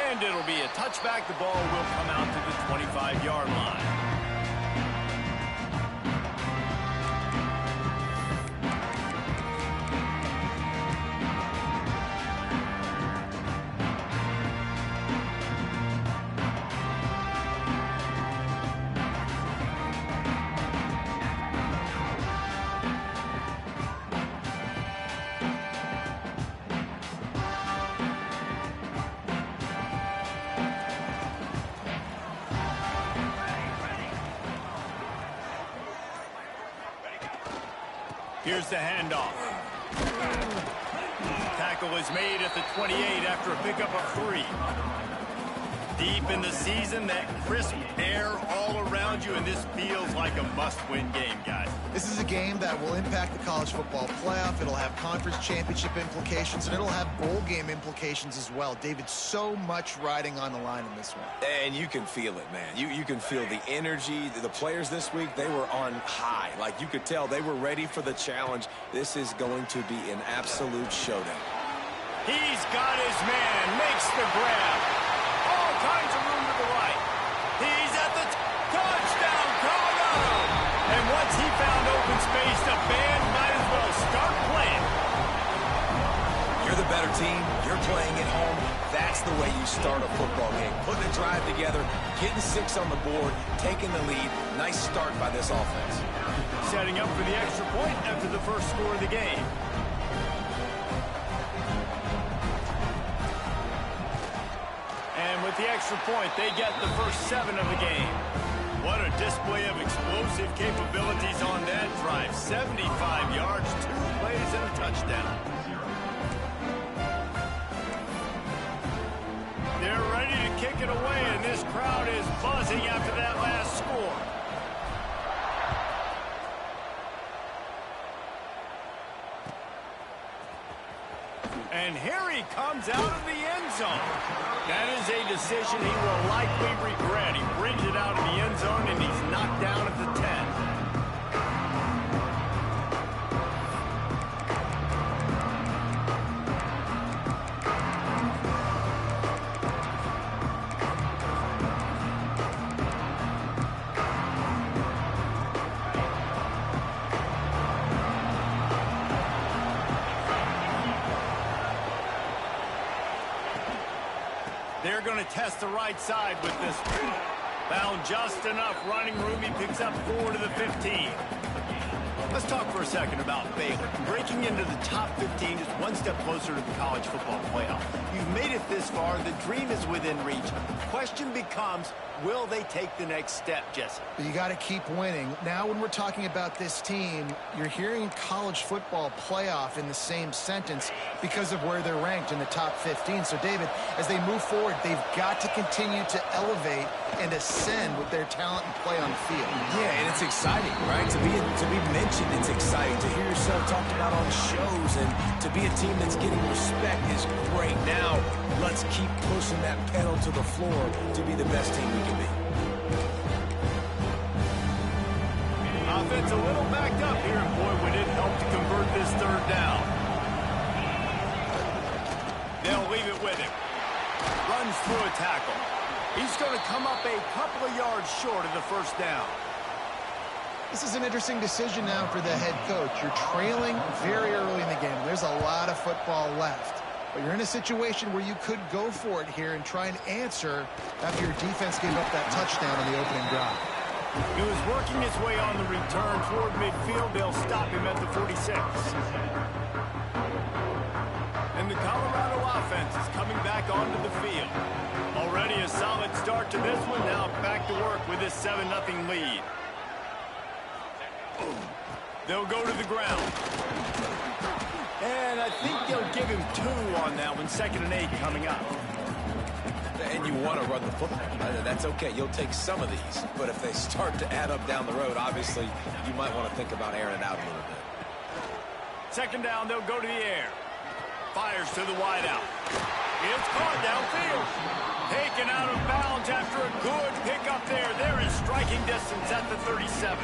And it'll be a touchback. The ball will come out to the 25-yard line. Here's the handoff. Tackle is made at the 28 after a pickup of 3. Deep in the season, that crisp air all around you, and this feels like a must-win game, guys. This is a game that will impact the college football playoff. It'll have conference championship implications, and it'll have bowl game implications as well. David, so much riding on the line in this one. And you can feel it, man. You can feel the energy. The players this week, they were on high. Like, you could tell they were ready for the challenge. This is going to be an absolute showdown. He's got his man, makes the grab. All kinds of room to the right. He's at the touchdown, Colorado! And once he found open space, the band might as well start playing. You're the better team. You're playing at home. That's the way you start a football game. Putting a drive together, getting 6 on the board, taking the lead. Nice start by this offense. Setting up for the extra point after the first score of the game. And with the extra point, they get the first 7 of the game. What a display of explosive capabilities on that drive. 75 yards, 2 plays, and a touchdown. They're ready to kick it away, and this crowd is buzzing after that last score. And here he comes out of the end zone. That is a decision he will likely regret. He brings it out of the end zone, and he's knocked down at the 10. They're going to test the right side with this one. Found just enough running room. He picks up 4 to the 15. Let's talk for a second about Baylor. Breaking into the top 15 is one step closer to the college football playoff. You've made it this far. The dream is within reach. Question becomes, will they take the next step, Jesse? But you got to keep winning. Now when we're talking about this team, you're hearing college football playoff in the same sentence because of where they're ranked in the top 15. So, David, as they move forward, they've got to continue to elevate and ascend with their talent and play on the field. Yeah, and it's exciting, right? To be mentioned, it's exciting. To hear yourself talked about on shows and to be a team that's getting respect is great. Now, let's keep pushing that pedal to the floor to be the best team we can be. Offense a little backed up here, and boy, would it help to convert this 3rd down. They'll leave it with him. Runs through a tackle. He's going to come up a couple of yards short of the 1st down. This is an interesting decision now for the head coach. You're trailing very early in the game. There's a lot of football left. But you're in a situation where you could go for it here and try and answer after your defense gave up that touchdown on the opening drive. He was working his way on the return toward midfield. They'll stop him at the 46. And the Colorado offense is coming back onto the field. Already a solid start to this one. Now back to work with this 7-0 lead. They'll go to the ground. And I think they'll give him 2 on that one. 2nd and 8 coming up. And you want to run the football. That's okay. You'll take some of these. But if they start to add up down the road, obviously, you might want to think about airing it out a little bit. 2nd down, they'll go to the air. Fires to the wideout. It's caught downfield. Taken out of bounds after a good pickup there. They're in striking distance at the 37.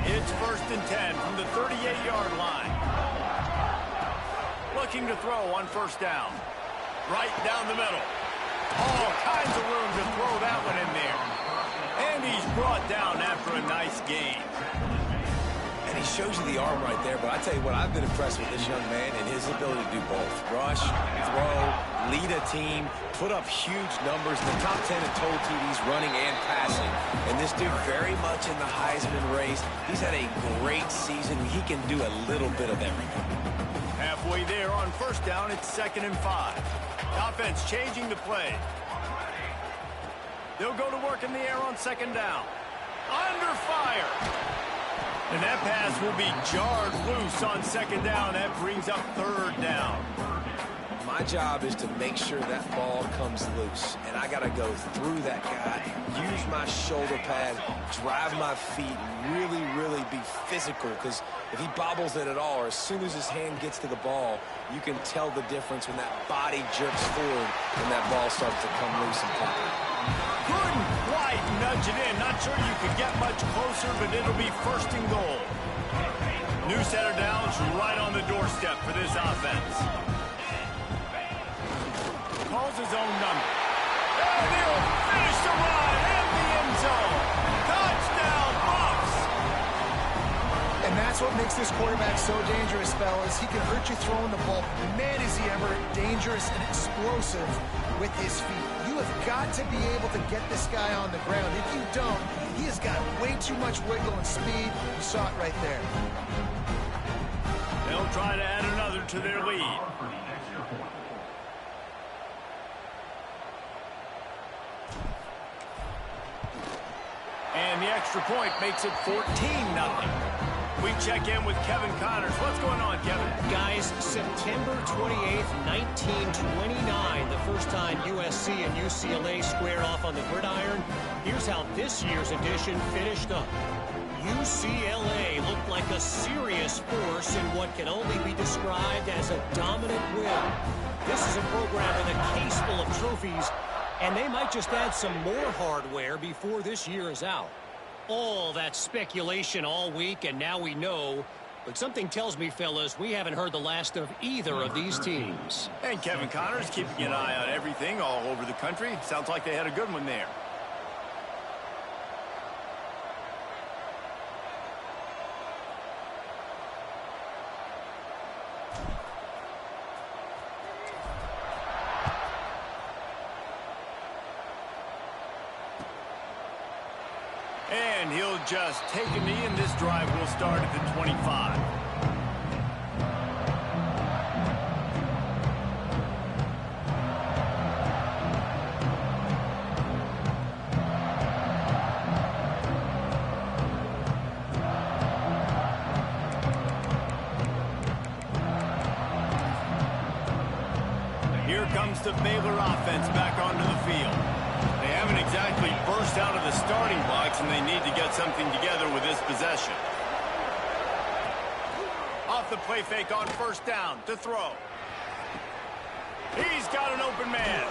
It's 1st and 10 from the 38-yard line. Looking to throw on 1st down. Right down the middle. All kinds of room to throw that one in there. And he's brought down after a nice gain. And he shows you the arm right there, but I tell you what, I've been impressed with this young man and his ability to do both. Rush, throw, lead a team, put up huge numbers in the top 10 in total TDs, running and passing. And this dude very much in the Heisman race. He's had a great season. He can do a little bit of everything. Halfway there on first down, it's 2nd and 5. Offense changing the play. They'll go to work in the air on 2nd down. Under fire. And that pass will be jarred loose on 2nd down. That brings up 3rd down. My job is to make sure that ball comes loose. And I got to go through that guy, use my shoulder pad, drive my feet, really, really be physical. Because if he bobbles it at all, or as soon as his hand gets to the ball, you can tell the difference when that body jerks forward and that ball starts to come loose and pop. Couldn't quite nudge it in. Not sure you could get much closer, but it'll be 1st and goal. New set of downs right on the doorstep for this offense. Calls his own number. And he'll finish the run in the end zone. Touchdown, Bucs! And that's what makes this quarterback so dangerous, fellas. He can hurt you throwing the ball. Man, is he ever dangerous and explosive with his feet. You have got to be able to get this guy on the ground. If you don't, he has got way too much wiggle and speed. You saw it right there. They'll try to add another to their lead. And the extra point makes it 14-0. We check in with Kevin Connors. What's going on, Kevin? Guys, September 28th, 1929, the first time USC and UCLA squared off on the gridiron. Here's how this year's edition finished up. UCLA looked like a serious force in what can only be described as a dominant win. This is a program with a case full of trophies, and they might just add some more hardware before this year is out. All that speculation all week, and now we know. But something tells me, fellas, we haven't heard the last of either of these teams. And Kevin Connors keeping an eye on everything all over the country. Sounds like they had a good one there. And he'll just take a knee, and this drive will start at the 25. Here comes the Baylor offense back onto the field. They haven't exactly burst out of the starting blocks, and they need to get something together with this possession. Off the play fake on first down to throw. He's got an open man.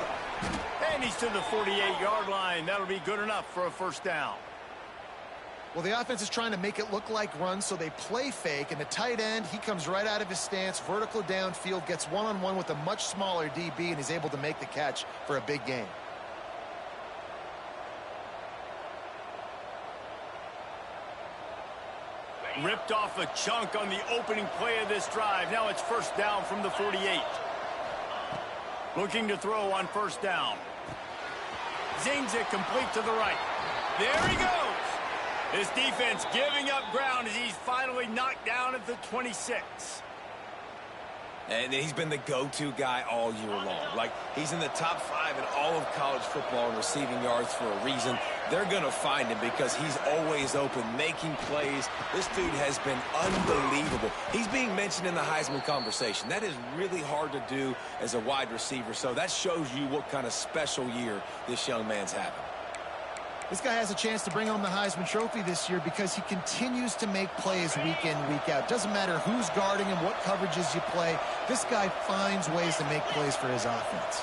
And he's to the 48-yard line. That'll be good enough for a first down. Well, the offense is trying to make it look like runs, so they play fake, and the tight end, he comes right out of his stance, vertical downfield, gets one-on-one with a much smaller DB, and he's able to make the catch for a big gain. Ripped off a chunk on the opening play of this drive. Now it's first down from the 48. Looking to throw on first down. Zings it complete to the right. There he goes. This defense giving up ground as he's finally knocked down at the 26. And he's been the go-to guy all year long. Like, he's in the top 5 in all of college football in receiving yards for a reason. They're going to find him because he's always open, making plays. This dude has been unbelievable. He's being mentioned in the Heisman conversation. That is really hard to do as a wide receiver, so that shows you what kind of special year this young man's having. This guy has a chance to bring home the Heisman Trophy this year because he continues to make plays week in, week out. Doesn't matter who's guarding him, what coverages you play. This guy finds ways to make plays for his offense.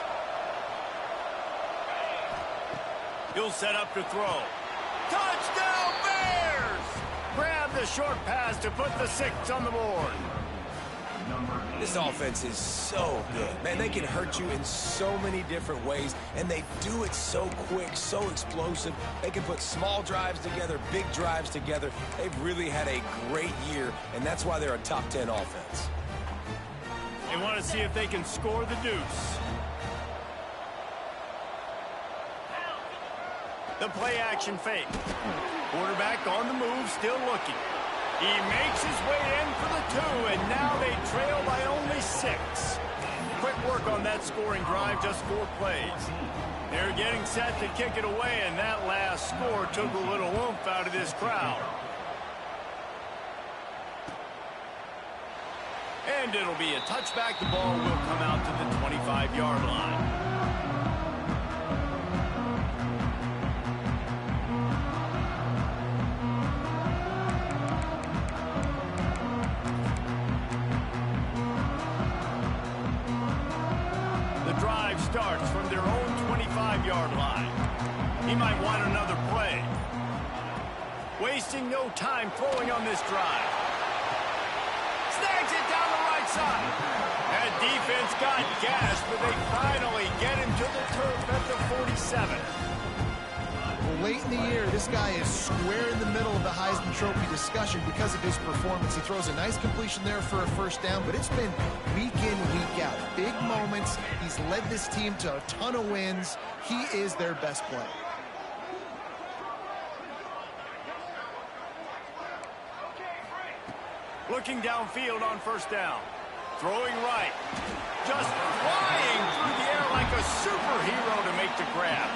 He'll set up to throw. Touchdown, Bears! Grab the short pass to put the 6 on the board. This offense is so good. Man, they can hurt you in so many different ways, and they do it so quick, so explosive. They can put small drives together, big drives together. They've really had a great year, and that's why they're a top 10 offense. They want to see if they can score the deuce. The play-action fake. Quarterback on the move, still looking. He makes his way in for the 2, and now they trail by only 6. Quick work on that scoring drive, just 4 plays. They're getting set to kick it away, and that last score took a little oomph out of this crowd. And it'll be a touchback. The ball will come out to the 25-yard line. Starts from their own 25-yard line. He might want another play. Wasting no time throwing on this drive. Snags it down the right side. That defense got gashed, but they finally get him to the turf at the 47. Well, late in the year, this guy is square in the middle of the Heisman Trophy discussion because of his performance. He throws a nice completion there for a first down, but it's been week in, week out. Big moments. He's led this team to a ton of wins. He is their best player. Looking downfield on first down. Throwing right. Just flying through the air like a superhero to make the grab.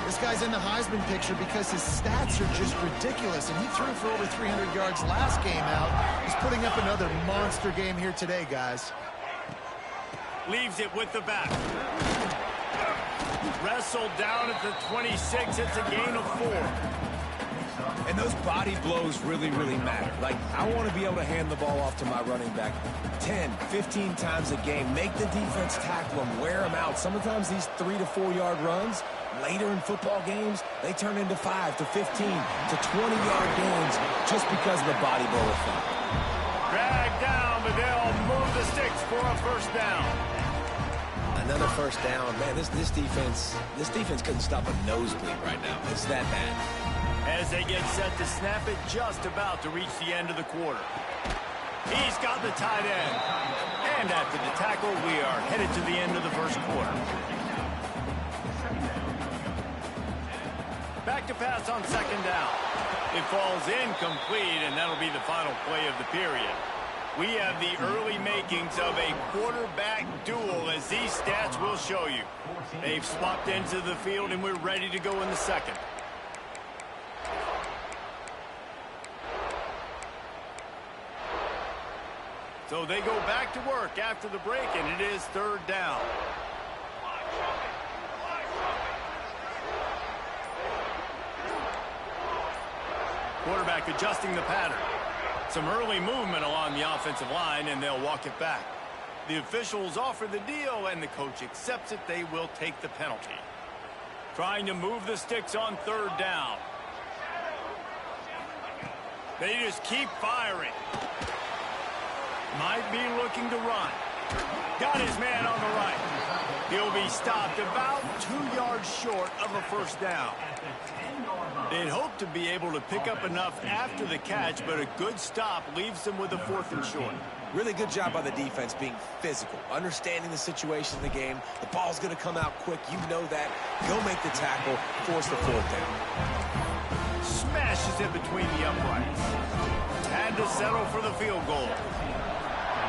This guy's in the Heisman picture because his stats are just ridiculous, and he threw for over 300 yards last game out. He's putting up another monster game here today, guys. Leaves it with the back. Wrestled down at the 26. It's a gain of 4. And those body blows really, really matter. Like, I want to be able to hand the ball off to my running back 10, 15 times a game. Make the defense tackle them, wear them out. Sometimes these 3 to 4 yard runs, later in football games, they turn into 5 to 15 to 20-yard gains just because of the body blow effect. Dragged down, but they'll move the sticks for a first down. Another first down. Man, this defense couldn't stop a nosebleed right now. It's that bad. As they get set to snap it, just about to reach the end of the quarter. He's got the tight end. And after the tackle, we are headed to the end of the first quarter. Back to pass on second down. It falls incomplete, and that'll be the final play of the period. We have the early makings of a quarterback duel, as these stats will show you. They've swapped into the field, and we're ready to go in the second. So they go back to work after the break, and it is third down. Quarterback adjusting the pattern. Some early movement along the offensive line, and they'll walk it back. The officials offer the deal, and the coach accepts it. They will take the penalty. Trying to move the sticks on third down. They just keep firing. Might be looking to run. Got his man on the right. He'll be stopped about 2 yards short of a first down. They'd hope to be able to pick up enough after the catch, but a good stop leaves them with a 4th and short. Really good job by the defense being physical, understanding the situation in the game. The ball's going to come out quick. You know that. Go make the tackle, force the 4th down. Smashes it between the uprights. Had to settle for the field goal.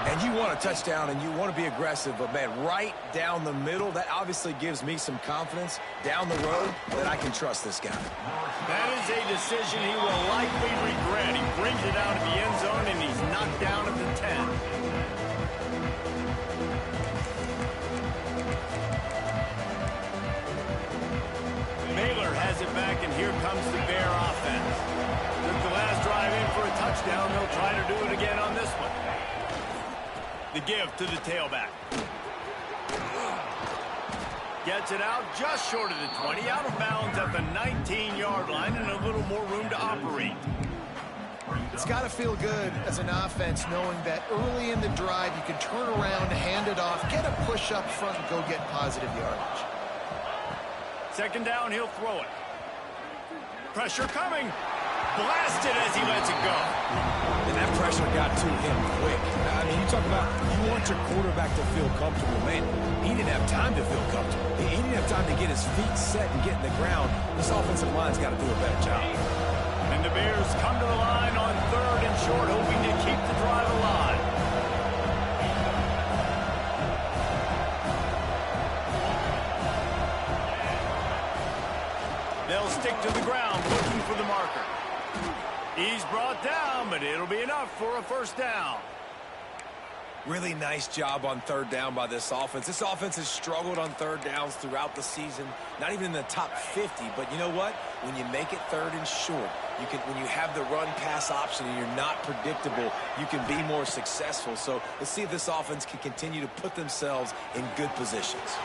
And you want a touchdown and you want to be aggressive, but, man, right down the middle, that obviously gives me some confidence down the road that I can trust this guy. That is a decision he will likely regret. He brings it out of the end zone, and he's knocked down at the 10. Baylor has it back, and here comes the Bear offense. Took the last drive in for a touchdown. They'll try to do it again on this one. The give to the tailback. Gets it out just short of the 20, out of bounds at the 19-yard line, and a little more room to operate. It's got to feel good as an offense knowing that early in the drive you can turn around, hand it off, get a push up front, and go get positive yardage. Second down, he'll throw it. Pressure coming. Blasted as he lets it go. And that pressure got to him quick. I mean, you talk about you want your quarterback to feel comfortable. Man, he didn't have time to feel comfortable. He didn't have time to get his feet set and get in the ground. This offensive line's got to do a better job. And the Bears come to the line on 3rd and short, hoping to keep the drive alive. They'll stick to the ground, looking for the marker. He's brought down, but it'll be enough for a first down. Really nice job on 3rd down by this offense. This offense has struggled on 3rd downs throughout the season, not even in the top 50. But you know what? When you make it 3rd and short, when you have the run-pass option and you're not predictable, you can be more successful. So let's see if this offense can continue to put themselves in good positions.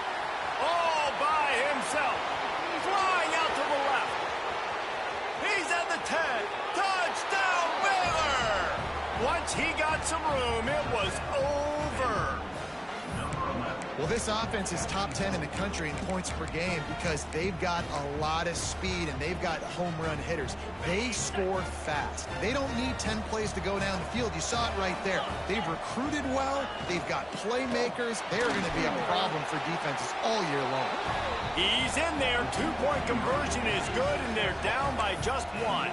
All by himself. Flying out to the left. He's at the 10. Touchdown, Baylor! Once he got some room, it was over. Well, this offense is top 10 in the country in points per game because they've got a lot of speed and they've got home run hitters. They score fast. They don't need 10 plays to go down the field. You saw it right there. They've recruited well. They've got playmakers. They're going to be a problem for defenses all year long. He's in there. 2-point conversion is good, and they're down by just 1.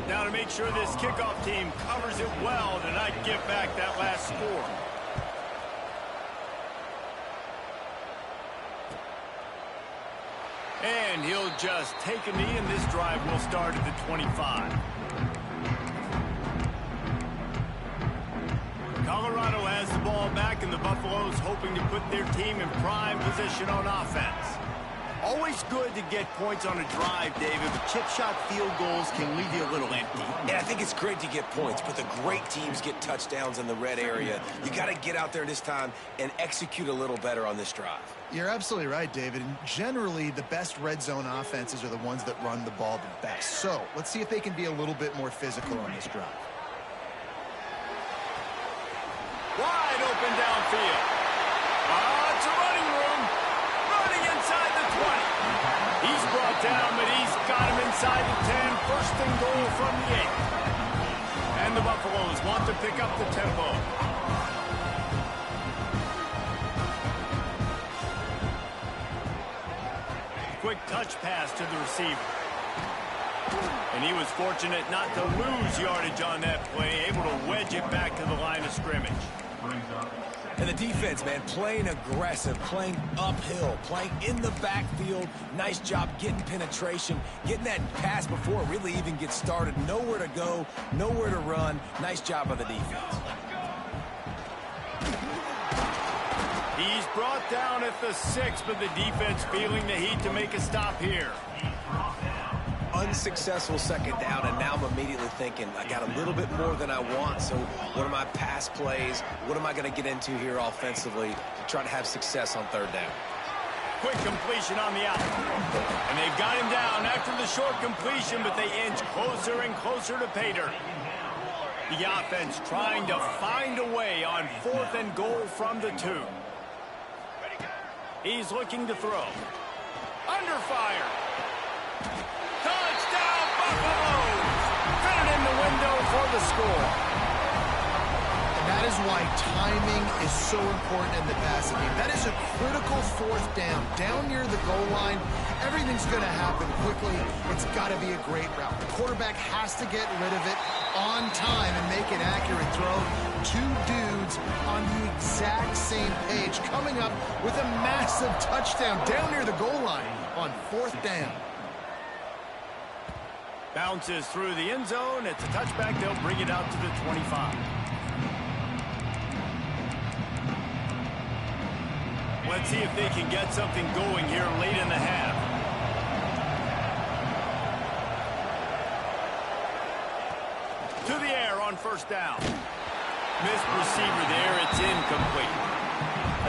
Now to make sure this kickoff team covers it well to not give back that last score. And he'll just take a knee, and this drive will start at the 25. Colorado has the ball back, and the Buffaloes hoping to put their team in prime position on offense. Always good to get points on a drive, David, but chip shot field goals can leave you a little empty. And I think it's great to get points, but the great teams get touchdowns in the red area. You got to get out there this time and execute a little better on this drive. You're absolutely right, David. And generally, the best red zone offenses are the ones that run the ball the best. So let's see if they can be a little bit more physical on this drive. Wide open downfield. It's a running room. Running inside the 20. He's brought down, but he's got him inside the 10. First and goal from the 8. And the Buffaloes want to pick up the tempo. Quick touch pass to the receiver. And he was fortunate not to lose yardage on that play, able to wedge it back to the line of scrimmage. And the defense, man, playing aggressive, playing uphill, playing in the backfield. Nice job getting penetration, getting that pass before it really even gets started. Nowhere to go, nowhere to run. Nice job by the defense. He's brought down at the 6, but the defense feeling the heat to make a stop here. Unsuccessful second down, and now I'm immediately thinking, I got a little bit more than I want, so what are my pass plays? What am I going to get into here offensively to try to have success on 3rd down? Quick completion on the out. And they've got him down after the short completion, but they inch closer and closer to pay dirt. The offense trying to find a way on 4th and goal from the 2. He's looking to throw. Under fire. Touchdown, Buffaloes! Fit it in the window for the score. And that is why timing is so important in the passing game. That is a critical 4th down. Down near the goal line, everything's going to happen quickly. It's got to be a great route. The quarterback has to get rid of it on time and make an accurate throw. 2 dudes on the exact same page coming up with a massive touchdown down near the goal line on 4th down. Bounces through the end zone. It's a touchback. They'll bring it out to the 25. Let's see if they can get something going here late in the half. To the air on 1st down. Missed receiver there. It's incomplete.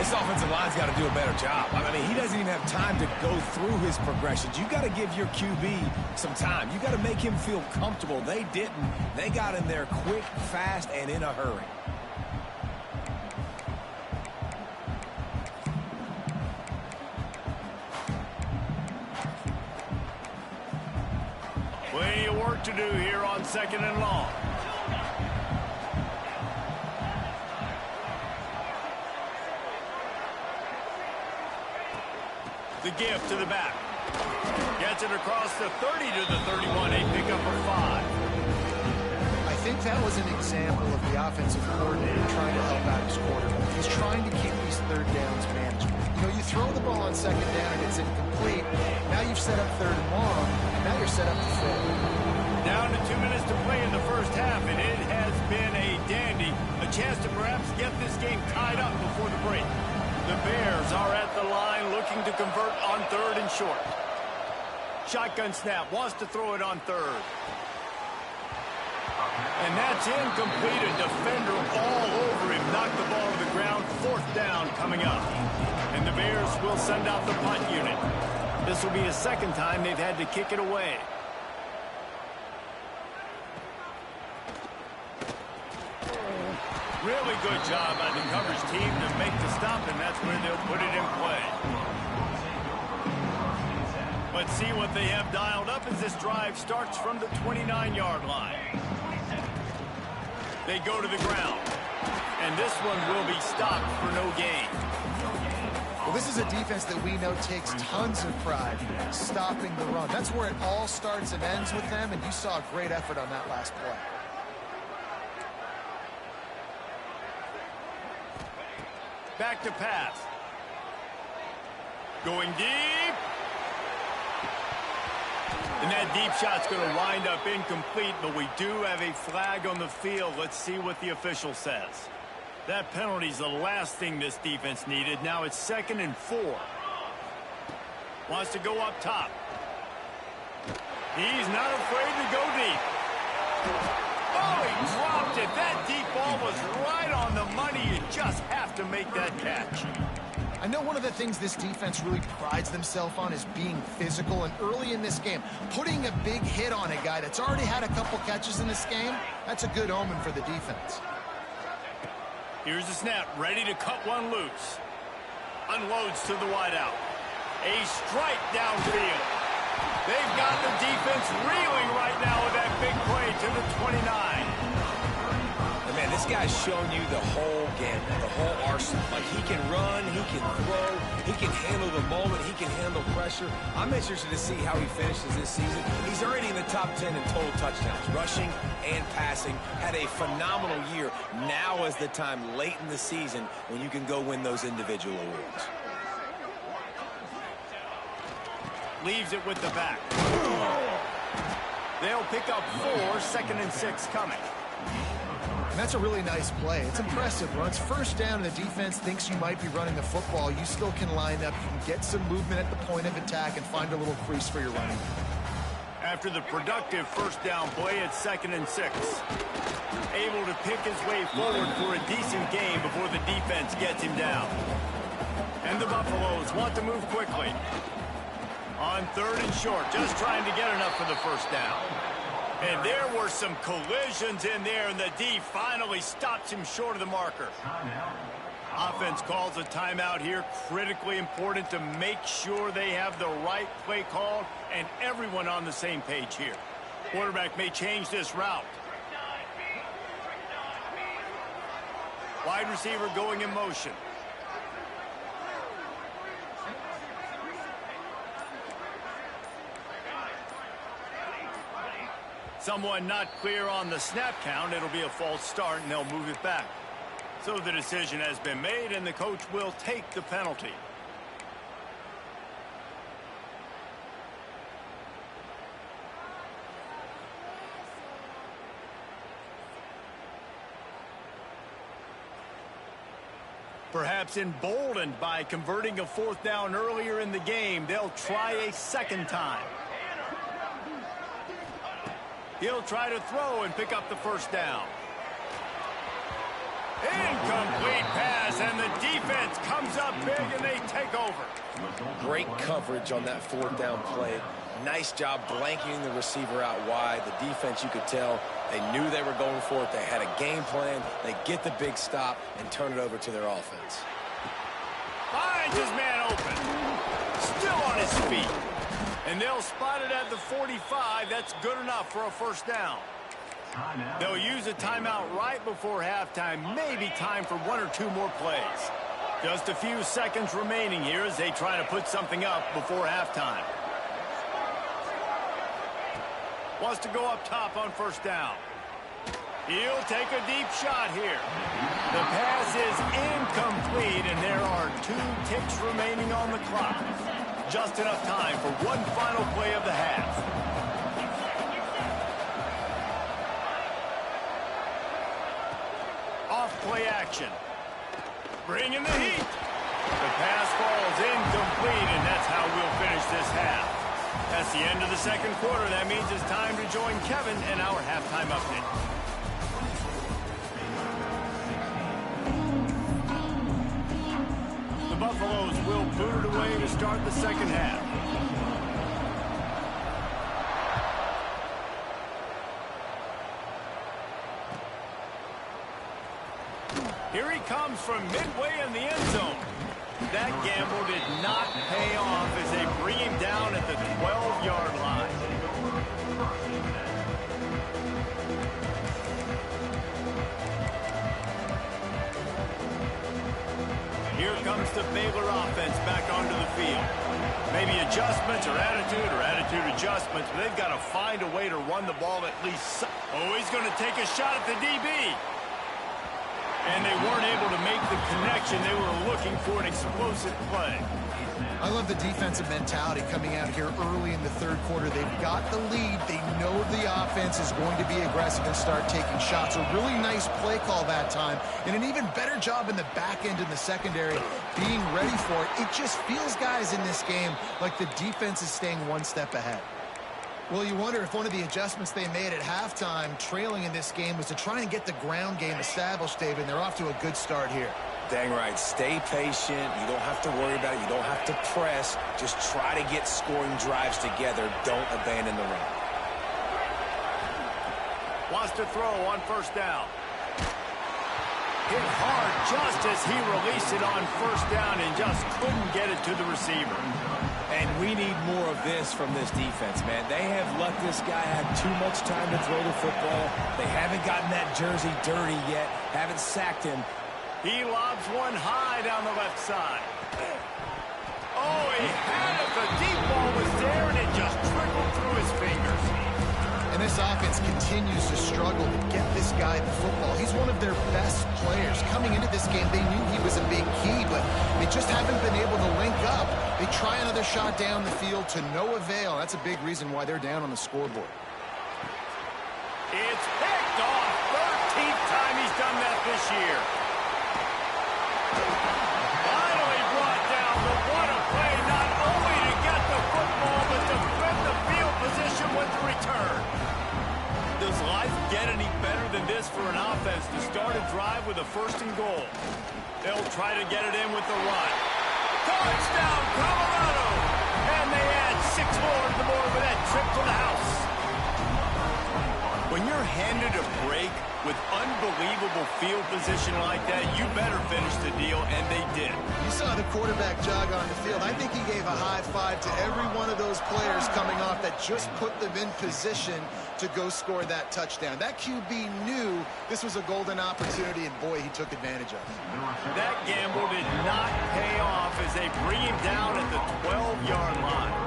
This offensive line's got to do a better job. I mean, he doesn't even have time to go through his progressions. You got to give your QB some time. You got to make him feel comfortable. They didn't. They got in there quick, fast, and in a hurry. Plenty of work to do here on 2nd and long. The gift to the back. Gets it across the 30 to the 31. A pickup of 5. I think that was an example of the offensive coordinator trying to help out his quarterback. He's trying to keep these third downs manageable. You know, you throw the ball on 2nd down and it's incomplete. Now you've set up 3rd and long, and now you're set up to fail. Down to 2 minutes to play in the first half, and it has been a dandy. A chance to perhaps get this game tied up before the break. The Bears are at the line looking to convert on 3rd and short. Shotgun snap, wants to throw it on 3rd. And that's incomplete. A defender all over him. Knocked the ball to the ground. 4th down coming up. And the Bears will send out the punt unit. This will be the 2nd time they've had to kick it away. Really good job by the coverage team to make the stop, and that's where they'll put it in play. Let's see what they have dialed up as this drive starts from the 29-yard line. They go to the ground, and this one will be stopped for no gain. Well, this is a defense that we know takes tons of pride stopping the run. That's where it all starts and ends with them, and you saw a great effort on that last play. Back to pass. Going deep. And that deep shot's going to wind up incomplete, but we do have a flag on the field. Let's see what the official says. That penalty's the last thing this defense needed. Now it's 2nd and 4. Wants to go up top. He's not afraid to go deep. Oh, he dropped it. That deep ball was right on the money. You just have to make that catch. I know one of the things this defense really prides themselves on is being physical, and early in this game, putting a big hit on a guy that's already had a couple catches in this game, that's a good omen for the defense. Here's the snap, ready to cut one loose. Unloads to the wideout. A strike downfield. They've got the defense reeling right now with that big play to the 29. And man, this guy's shown you the whole gamut, the whole arsenal. Like, he can run, he can throw, he can handle the moment, he can handle pressure. I'm interested to see how he finishes this season. He's already in the top 10 in total touchdowns, rushing and passing. Had a phenomenal year. Now is the time late in the season when you can go win those individual awards. Leaves it with the back. They'll pick up 4, 2nd and 6 coming. And that's a really nice play. It's impressive. When it's 1st down and the defense thinks you might be running the football, you still can line up, you can get some movement at the point of attack and find a little crease for your running. After the productive 1st down play at 2nd and 6. Able to pick his way forward for a decent game before the defense gets him down. And the Buffaloes want to move quickly. On 3rd and short, just trying to get enough for the 1st down. And there were some collisions in there, and the D finally stops him short of the marker. Offense calls a timeout here. Critically important to make sure they have the right play call and everyone on the same page here. Quarterback may change this route. Wide receiver going in motion. Someone not clear on the snap count. It'll be a false start, and they'll move it back. So the decision has been made, and the coach will take the penalty. Perhaps emboldened by converting a 4th down earlier in the game, they'll try a 2nd time. He'll try to throw and pick up the 1st down. Incomplete pass, and the defense comes up big, and they take over. Great coverage on that fourth down play. Nice job blanketing the receiver out wide. The defense, you could tell, they knew they were going for it. They had a game plan. They get the big stop and turn it over to their offense. Finds his man open. Still on his feet. And they'll spot it at the 45. That's good enough for a first down. They'll use a timeout right before halftime. Maybe time for one or two more plays. Just a few seconds remaining here as they try to put something up before halftime. Wants to go up top on first down. He'll take a deep shot here. The pass is incomplete, and there are 2 ticks remaining on the clock. Just enough time for one final play of the half. Off-play action. Bringing the heat. The pass falls incomplete, and that's how we'll finish this half. That's the end of the second quarter. That means it's time to join Kevin and our halftime update. The Buffaloes will boot it away to start the second half. Here he comes from midway in the end zone. That gamble did not pay off as they bring him down at the 12-yard line. Here comes the Baylor offense back onto the field. Maybe adjustments or attitude adjustments, but they've got to find a way to run the ball at least. Oh, he's going to take a shot at the DB. And they weren't able to make the connection. They were looking for an explosive play. I love the defensive mentality coming out here early in the third quarter. They've got the lead. They know the offense is going to be aggressive and start taking shots. A really nice play call that time. And an even better job in the back end in the secondary being ready for it. It just feels, guys, in this game like the defense is staying one step ahead. Well, you wonder if one of the adjustments they made at halftime, trailing in this game, was to try and get the ground game established, David, and they're off to a good start here. Dang right. Stay patient. You don't have to worry about it. You don't have to press. Just try to get scoring drives together. Don't abandon the run. Wants to throw on first down. Hit hard just as he released it on first down and just couldn't get it to the receiver. And we need more of this from this defense, man. They have let this guy have too much time to throw the football. They haven't gotten that jersey dirty yet, haven't sacked him. He lobs one high down the left side. Oh, he had it. The deep ball was there, and it just trickled through his fingers. And this offense continues to struggle to get this guy the football. He's one of their best players. Coming into this game, they knew he was a big key, but they just haven't been able to link up. They try another shot down the field to no avail. That's a big reason why they're down on the scoreboard. It's picked off. 13th time he's done that this year. Finally brought down, but what a play, not only to get the football, but to flip the field position with the return. Does life get any better than this for an offense to start a drive with a first and goal? They'll try to get it in with the run. Touchdown, Colorado! And they add 6 more to the board with that trip to the house. When you're handed a break with unbelievable field position like that, you better finish the deal, and they did. You saw the quarterback jog on the field. I think he gave a high five to every one of those players coming off that just put them in position to go score that touchdown. That QB knew this was a golden opportunity, and boy, he took advantage of it. That gamble did not pay off as they bring him down at the 12-yard line.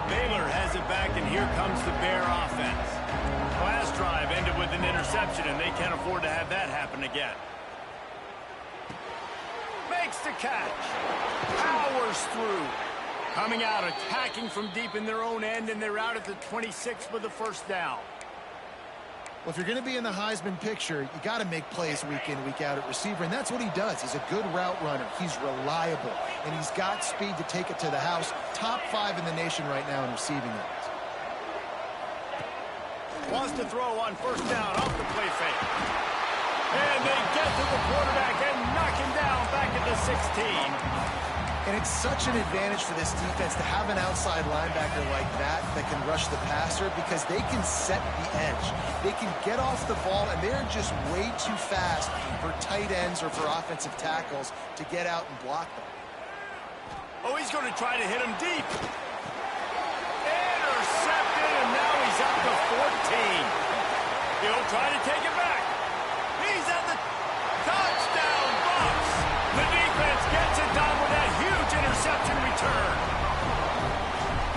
Baylor has it back, and here comes the Bear offense. Last drive ended with an interception, and they can't afford to have that happen again. Makes the catch. Powers through. Coming out, attacking from deep in their own end, and they're out at the 26 for the first down. Well, if you're going to be in the Heisman picture, you got to make plays week in, week out at receiver, and that's what he does. He's a good route runner. He's reliable, and he's got speed to take it to the house. Top 5 in the nation right now in receiving yards. Wants to throw on first down off the play fake. And they get to the quarterback and knock him down back at the 16. And it's such an advantage for this defense to have an outside linebacker like that can rush the passer because they can set the edge. They can get off the ball, and they're just way too fast for tight ends or for offensive tackles to get out and block them. Oh, he's going to try to hit him deep. Intercepted, and now he's up to 14. He'll try to take it back. He's at the touchdown box. The defense gets it done with that huge interception return.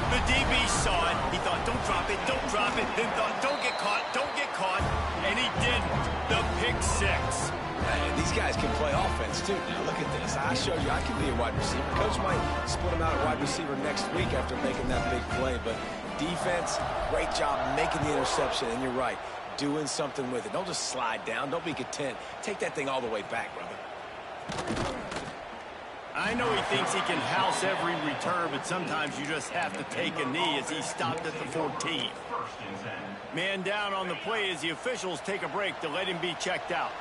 The DB saw it. He thought, don't drop it, don't drop it. Then thought, don't get caught, don't get caught. And he didn't. The pick six. And these guys can play offense, too. Now, look at this. I showed you I can be a wide receiver. Coach might split him out at wide receiver next week after making that big play. But defense, great job making the interception. And you're right, doing something with it. Don't just slide down. Don't be content. Take that thing all the way back, brother. I know he thinks he can house every return, but sometimes you just have to take a knee as he stopped at the 14. Man down on the play as the officials take a break to let him be checked out.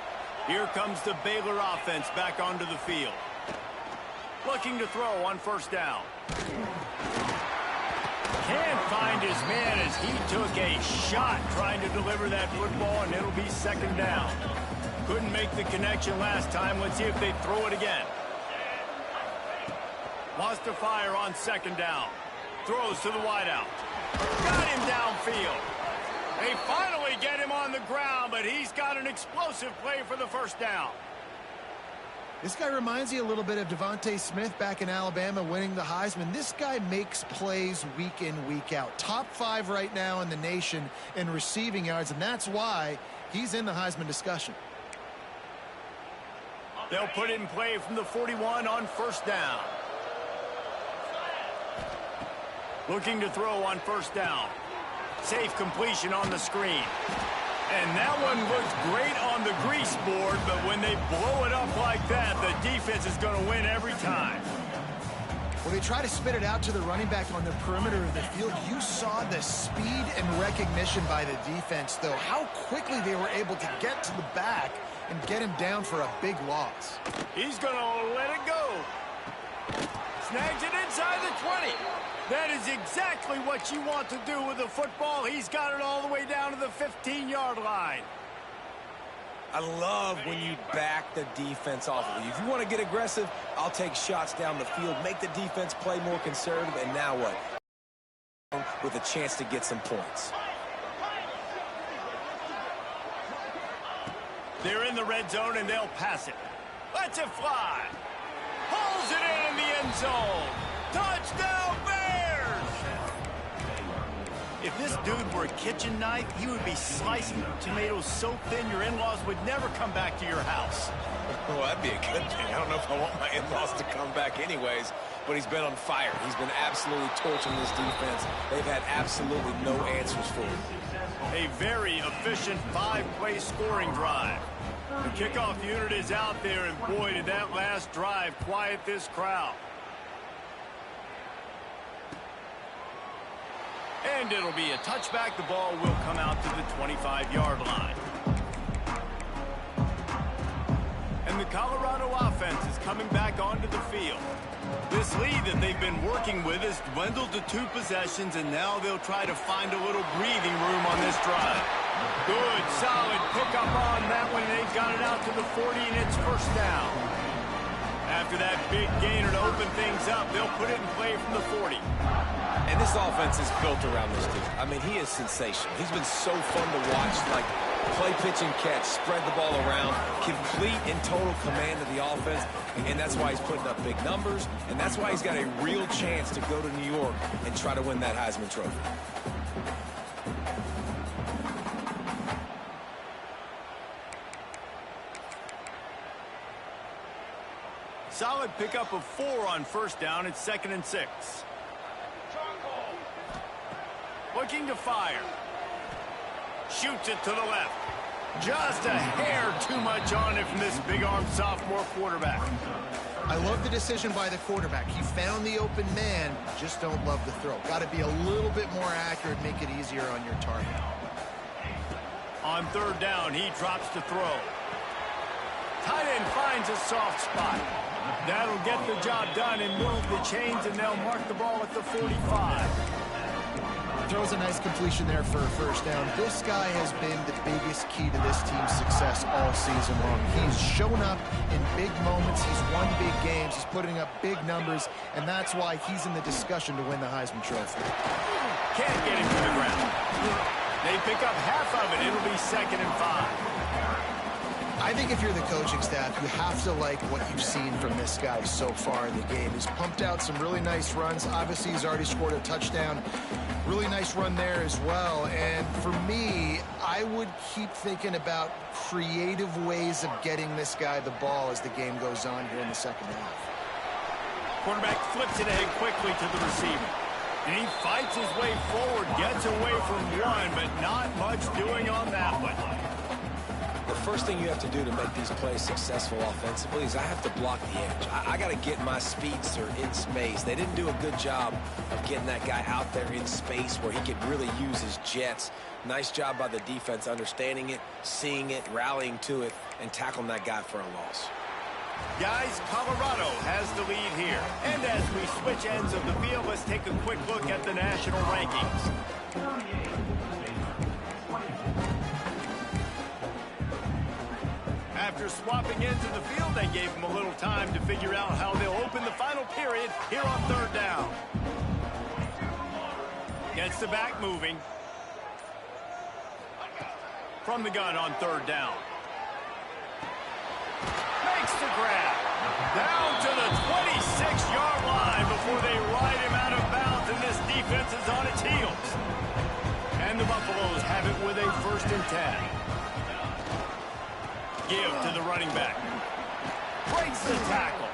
Here comes the Baylor offense back onto the field. Looking to throw on first down. Can't find his man as he took a shot trying to deliver that football, and it'll be second down. Couldn't make the connection last time. Let's see if they throw it again. Wants to fire on second down. Throws to the wideout. Got him downfield. They finally get him on the ground, but he's got an explosive play for the first down. This guy reminds you a little bit of Devontae Smith back in Alabama winning the Heisman. This guy makes plays week in, week out. Top 5 right now in the nation in receiving yards, and that's why he's in the Heisman discussion. They'll put it in play from the 41 on first down. Looking to throw on first down. Safe completion on the screen. And that one looks great on the grease board, but when they blow it up like that, the defense is going to win every time. When they try to spit it out to the running back on the perimeter of the field, you saw the speed and recognition by the defense, though. How quickly they were able to get to the back and get him down for a big loss. He's going to let it go. Snags it inside the 20. That is exactly what you want to do with the football. He's got it all the way down to the 15-yard line. I love when you back the defense off of you. If you want to get aggressive, I'll take shots down the field, make the defense play more conservative, and now what? With a chance to get some points. They're in the red zone, and they'll pass it. Lets it fly. Pulls it in the end zone. Touchdown, Bears! If this dude were a kitchen knife, he would be slicing tomatoes so thin your in-laws would never come back to your house. Well, that'd be a good thing. I don't know if I want my in-laws to come back anyways, but he's been on fire. He's been absolutely torching this defense. They've had absolutely no answers for him. A very efficient 5-play scoring drive. The kickoff unit is out there, and boy, did that last drive quiet this crowd. And it'll be a touchback. The ball will come out to the 25-yard line. And the Colorado offense is coming back onto the field. This lead that they've been working with has dwindled to 2 possessions, and now they'll try to find a little breathing room on this drive. Good, solid pickup on that one. They've got it out to the 40, and it's first down. After that big gainer to open things up, they'll put it in play from the 40. And this offense is built around this dude. I mean, he is sensational. He's been so fun to watch, like play, pitch, and catch, spread the ball around, complete and total command of the offense, and that's why he's putting up big numbers, and that's why he's got a real chance to go to New York and try to win that Heisman Trophy. Solid pickup of 4 on first down. It's 2nd and 6. Looking to fire. Shoots it to the left. Just a hair too much on it from this big-armed sophomore quarterback. I love the decision by the quarterback. He found the open man, just don't love the throw. Got to be a little bit more accurate, make it easier on your target. On third down, he drops to throw. Tight end finds a soft spot. That'll get the job done and move the chains, and they'll mark the ball at the 45. Throws a nice completion there for a first down. This guy has been the biggest key to this team's success all season long. He's shown up in big moments. He's won big games. He's putting up big numbers, and that's why he's in the discussion to win the Heisman Trophy. Can't get him to the ground. They pick up half of it. It'll be 2nd and 5. I think if you're the coaching staff, you have to like what you've seen from this guy so far in the game. He's pumped out some really nice runs. Obviously, he's already scored a touchdown. Really nice run there as well. And for me, I would keep thinking about creative ways of getting this guy the ball as the game goes on here in the second half. Quarterback flips it ahead quickly to the receiver. And he fights his way forward, gets away from one, but not much doing on that one. The first thing you have to do to make these plays successful offensively is I have to block the edge. I got to get my speedster in space. They didn't do a good job of getting that guy out there in space where he could really use his jets. Nice job by the defense understanding it, seeing it, rallying to it, and tackling that guy for a loss. Guys, Colorado has the lead here. And as we switch ends of the field, let's take a quick look at the national rankings. After swapping into the field, they gave him a little time to figure out how they'll open the final period here on third down. Gets the back moving. From the gun on third down. Makes the grab. Down to the 26-yard line before they ride him out of bounds, and this defense is on its heels. And the Buffaloes have it with a 1st and 10. Give to the running back. Breaks the tackle.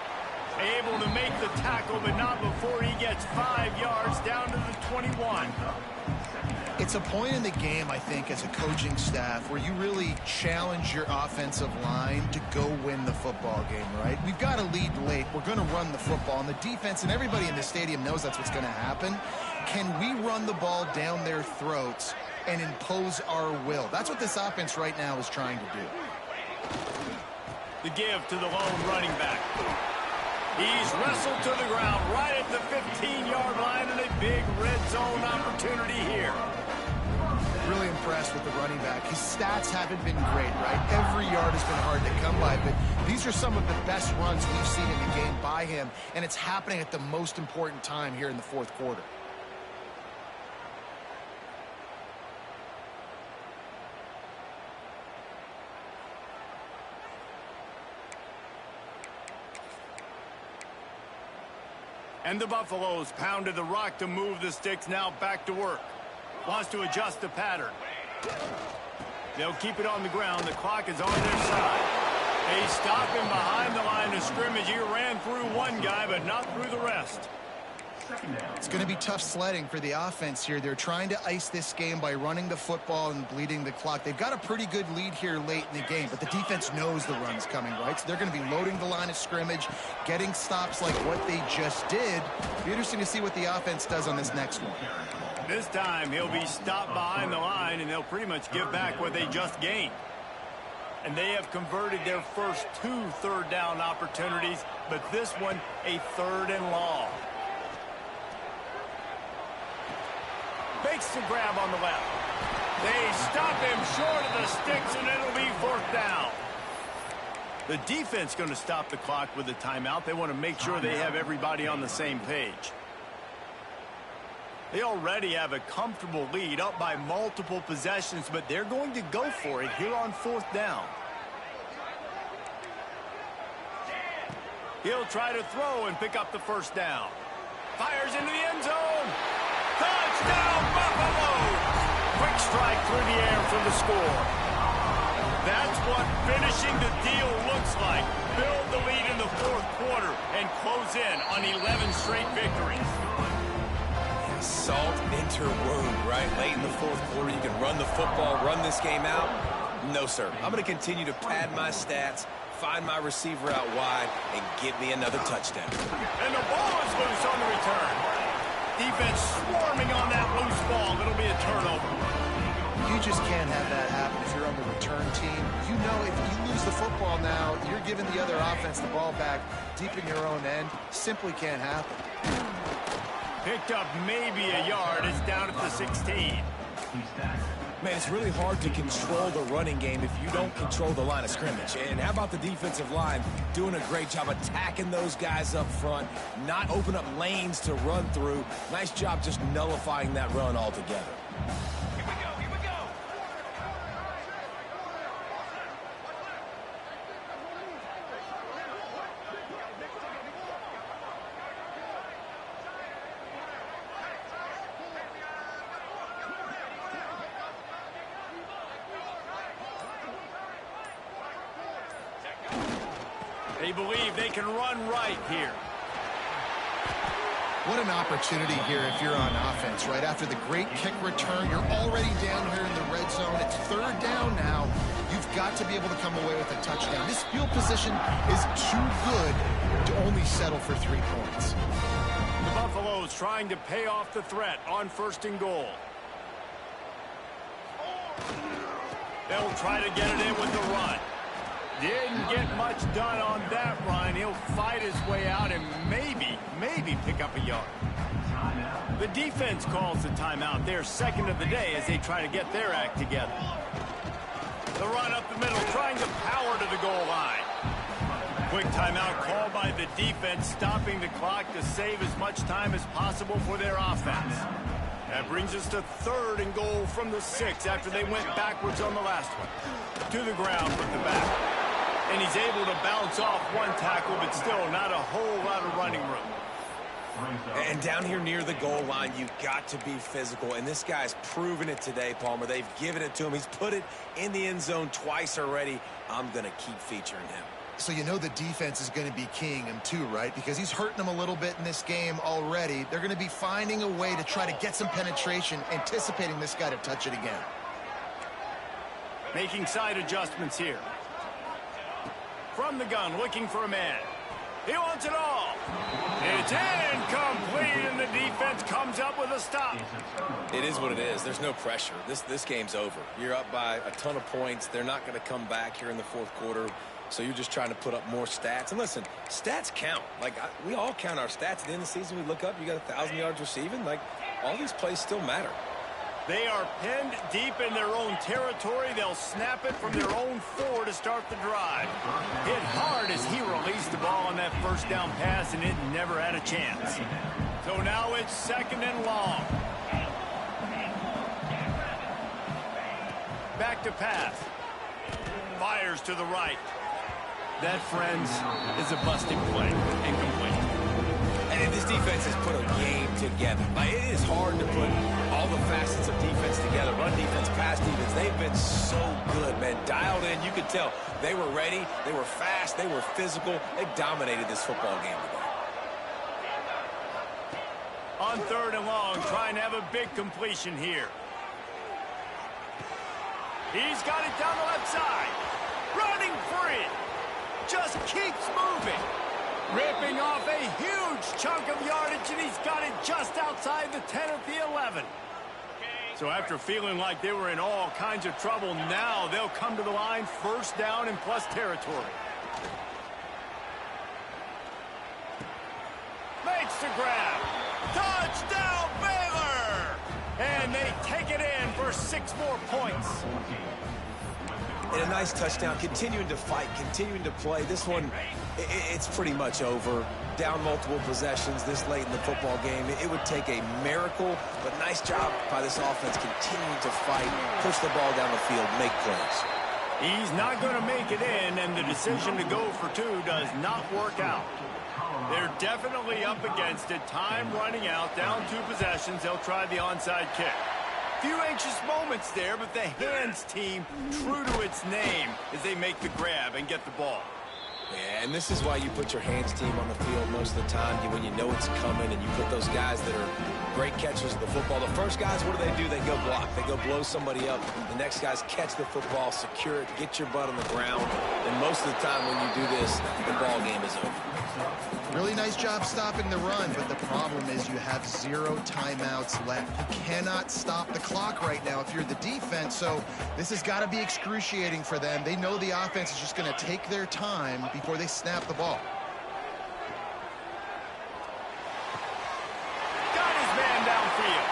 Able to make the tackle, but not before he gets 5 yards down to the 21. It's a point in the game, I think, as a coaching staff where you really challenge your offensive line to go win the football game, right? We've got to lead late. We're going to run the football, and the defense and everybody in the stadium knows that's what's going to happen. Can we run the ball down their throats and impose our will? That's what this offense right now is trying to do. The give to the lone running back. He's wrestled to the ground right at the 15-yard line, and a big red zone opportunity here. Really impressed with the running back. His stats haven't been great, right? Every yard has been hard to come by, but these are some of the best runs we've seen in the game by him, and it's happening at the most important time here in the fourth quarter. And the Buffaloes pounded the rock to move the sticks, now back to work. Wants to adjust the pattern. They'll keep it on the ground. The clock is on their side. They stop him behind the line of scrimmage. He ran through one guy, but not through the rest. It's going to be tough sledding for the offense here. They're trying to ice this game by running the football and bleeding the clock. They've got a pretty good lead here late in the game, but the defense knows the run's coming, right? So they're going to be loading the line of scrimmage, getting stops like what they just did. It'll be interesting to see what the offense does on this next one. This time he'll be stopped behind the line, and they'll pretty much give back what they just gained. And they have converted their first 2 third-down opportunities, but this one a 3rd and long. Makes the grab on the left. They stop him short of the sticks, and it'll be 4th down. The defense going to stop the clock with a timeout. They want to make sure they have everybody on the same page. They already have a comfortable lead, up by multiple possessions, but they're going to go for it here on 4th down. He'll try to throw and pick up the 1st down. Fires into the end zone. Touchdown, Buffalo! Quick strike through the air for the score. That's what finishing the deal looks like. Build the lead in the 4th quarter and close in on 11 straight victories. Salt into wound, right? Late in the 4th quarter, you can run the football, run this game out. No, sir. I'm going to continue to pad my stats, find my receiver out wide, and get me another touchdown. And the ball is loose on the return. Defense swarming on that loose ball. It'll be a turnover. You just can't have that happen if you're on the return team. You know if you lose the football now, you're giving the other offense the ball back deep in your own end. Simply can't happen. Picked up maybe a yard. It's down at the 16. Man, it's really hard to control the running game if you don't control the line of scrimmage. And how about the defensive line doing a great job attacking those guys up front, not open up lanes to run through. Nice job just nullifying that run altogether. Here we go, here we go. They believe they can run right here. What an opportunity here if you're on offense, right? After the great kick return, you're already down here in the red zone. It's third down now. You've got to be able to come away with a touchdown. This field position is too good to only settle for 3 points. The Buffaloes trying to pay off the threat on 1st and goal. They'll try to get it in with the run. Didn't get much done on that run. He'll fight his way out and maybe pick up a yard. The defense calls the timeout. They're second of the day as they try to get their act together. The run up the middle, trying to power to the goal line. Quick timeout called by the defense, stopping the clock to save as much time as possible for their offense. That brings us to 3rd and goal from the 6 after they went backwards on the last one. To the ground from the back. And he's able to bounce off one tackle, but still not a whole lot of running room. And down here near the goal line, you've got to be physical. And this guy's proven it today, Palmer. They've given it to him. He's put it in the end zone twice already. I'm going to keep featuring him. So you know the defense is going to be keying him too, right? Because he's hurting them a little bit in this game already. They're going to be finding a way to try to get some penetration, anticipating this guy to touch it again. Making side adjustments here. From the gun, looking for a man. He wants it all. It's incomplete, and the defense comes up with a stop. It is what it is. There's no pressure. This game's over. You're up by a ton of points. They're not going to come back here in the 4th quarter. So you're just trying to put up more stats. And listen, stats count. Like, we all count our stats. At the end of the season, we look up, you got 1,000 yards receiving. Like, all these plays still matter. They are pinned deep in their own territory. They'll snap it from their own 4 to start the drive. Hit hard as he released the ball on that 1st down pass, and it never had a chance. So now it's 2nd and long. Back to pass. Fires to the right. That, friends, is a busting play. Incomplete. And this defense has put a game together. Like, it is hard to put all the facets of defense together. Run defense, pass defense. They've been so good, man. Dialed in. You could tell they were ready. They were fast. They were physical. They dominated this football game today. On 3rd and long, trying to have a big completion here. He's got it down the left side. Running free. Just keeps moving. Ripping off a huge chunk of yardage, and he's got it just outside the 10 at the 11. So after feeling like they were in all kinds of trouble, now they'll come to the line 1st down and plus territory. Makes the grab. Touchdown, Baylor! And they take it in for 6 more points. And a nice touchdown, continuing to fight, continuing to play. This one, it's pretty much over. Down multiple possessions this late in the football game. It would take a miracle, but nice job by this offense continuing to fight, push the ball down the field, make plays. He's not going to make it in, and the decision to go for 2 does not work out. They're definitely up against it. Time running out, down 2 possessions. They'll try the onside kick. Few anxious moments there, but the hands team true to its name as they make the grab and get the ball. Yeah, and this is why you put your hands team on the field most of the time, when you know it's coming, and you put those guys that are great catchers of the football. The first guys, what do? They go block. They go blow somebody up. The next guys catch the football, secure it, get your butt on the ground. And most of the time when you do this, the ball game is over. Really nice job stopping the run, but the problem is you have 0 timeouts left. You cannot stop the clock right now if you're the defense, so this has got to be excruciating for them. They know the offense is just going to take their time before they snap the ball. Got his man downfield.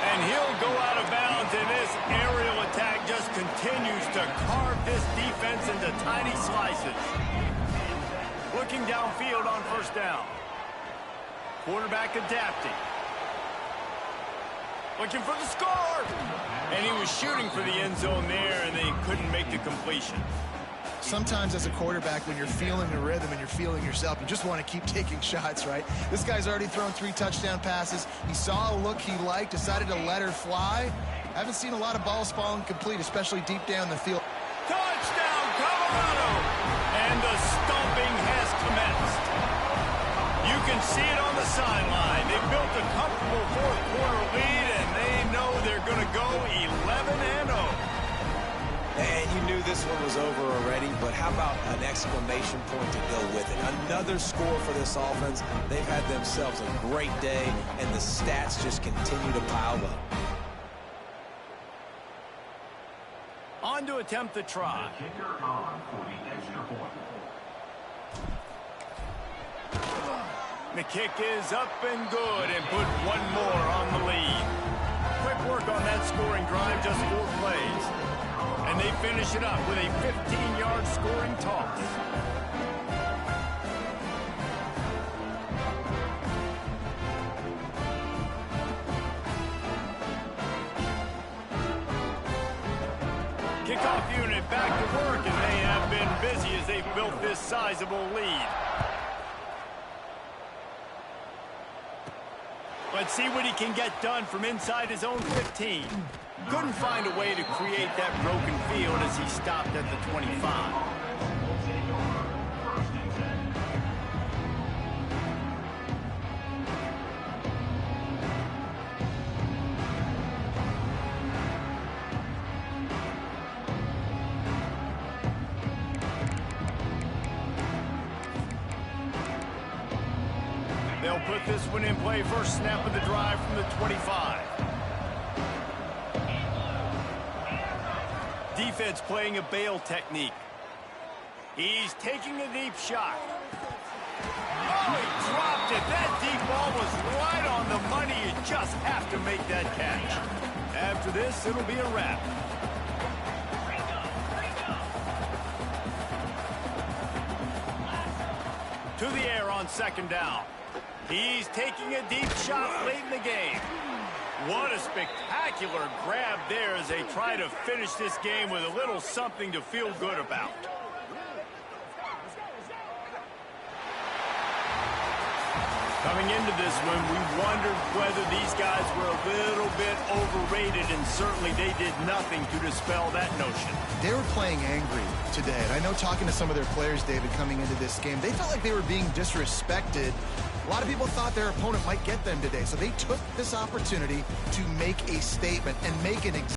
And he'll go out of bounds, and this aerial attack just continues to carve this defense into tiny slices. Looking downfield on first down. Quarterback adapting. Looking for the score. And he was shooting for the end zone there, and they couldn't make the completion. Sometimes as a quarterback, when you're feeling the rhythm and you're feeling yourself, you just want to keep taking shots, right? This guy's already thrown 3 touchdown passes. He saw a look he liked, decided to let her fly. I haven't seen a lot of balls falling complete, especially deep down the field. Touchdown, Colorado! And the stomping has commenced. You can see it on the sideline. They built a comfortable fourth-quarter lead, and they know they're going to go 11-0. And you knew this one was over already, but how about an exclamation point to go with it? Another score for this offense. They've had themselves a great day, and the stats just continue to pile up. On to attempt the try. The kick is up and good, and put one more on the lead. Quick work on that scoring drive, just 4 plays. And they finish it up with a 15-yard scoring toss. Kickoff unit back to work, and they have been busy as they've built this sizable lead. Let's see what he can get done from inside his own 15. Couldn't find a way to create that broken field as he stopped at the 25. They'll put this one in play. First snap of the drive from the 25. Defense playing a bail technique. He's taking a deep shot. Oh, he dropped it. That deep ball was right on the money. You just have to make that catch. After this, it'll be a wrap. To the air on second down. He's taking a deep shot late in the game. What a spectacular grab there as they try to finish this game with a little something to feel good about. Coming into this one, we wondered whether these guys were a little bit overrated, and certainly they did nothing to dispel that notion. They were playing angry today, and I know talking to some of their players, David, coming into this game, they felt like they were being disrespected. A lot of people thought their opponent might get them today, so they took this opportunity to make a statement and make an example.